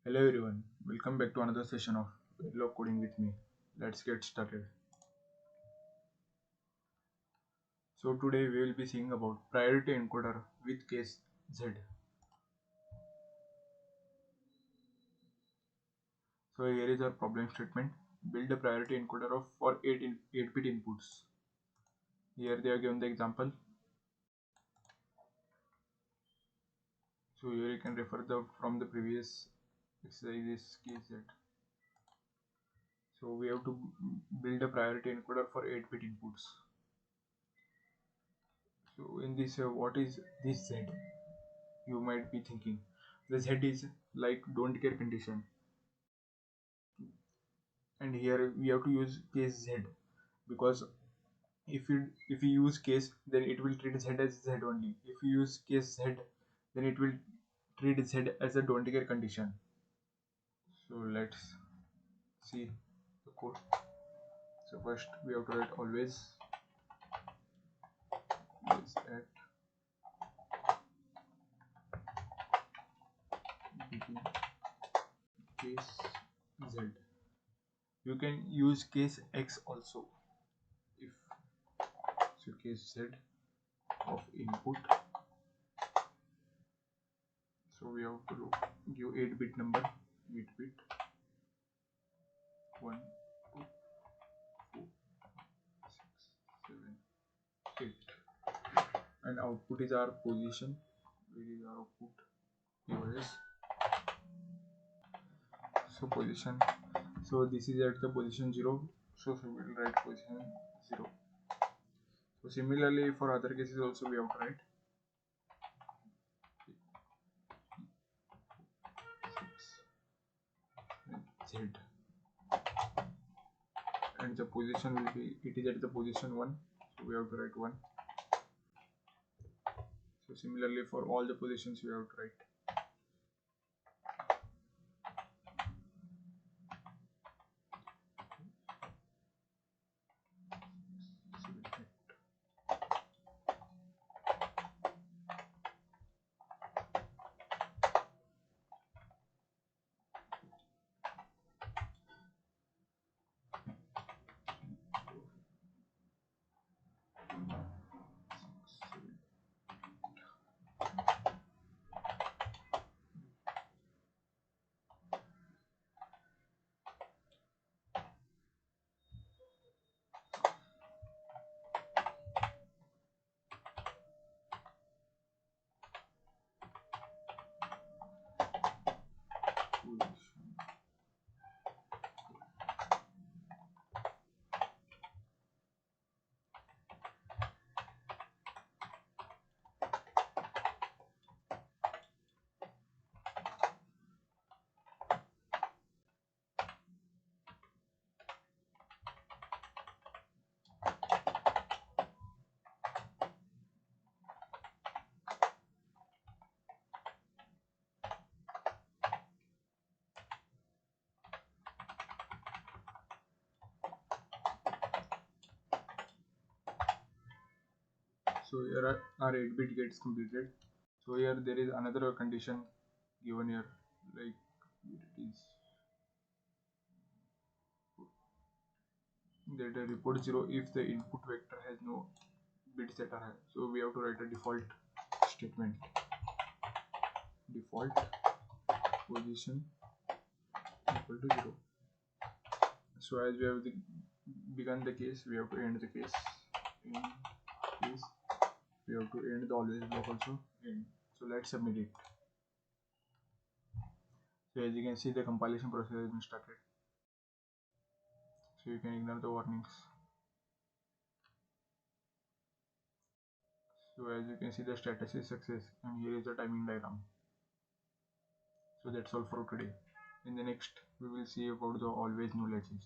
Hello everyone, welcome back to another session of Verilog coding with me. Let's get started. So today we will be seeing about priority encoder with case Z. So here is our problem statement. Build a priority encoder for 8-bit inputs. Here they are given the example. So here you can refer from the previous exercises case Z. So we have to build a priority encoder for 8-bit inputs. So in this, what is this Z? You might be thinking. The Z is like don't care condition, and here we have to use case Z because if you use case, then it will treat Z as Z only. If you use case Z, then it will treat Z as a don't care condition. So let's see the code. So first we have to write always is at begin case Z. You can use case X also. If so, case Z of input. So we have to give 8-bit number, 8-bit 1, 2, 4, 6, 7, 8, and output is our position. Where is our output? Here is so position. So this is at the position 0. So we will write position 0. So similarly for other cases also we have to write 6, Z, and the position will be, it is at the position 1, so we have to write 1. So similarly for all the positions we have to write. So here our 8-bit gets completed. So here there is another condition given here, like it is that report 0 if the input vector has no bits that are high. So we have to write a default statement. Default position equal to 0. So as we have begun the case, we have to end the case. In case we have to end the always block also. So let's submit it. So as you can see, the compilation process has been started. So you can ignore the warnings. So as you can see, the status is success, and here is the timing diagram. So that's all for today. In the next, we will see about the always null edges.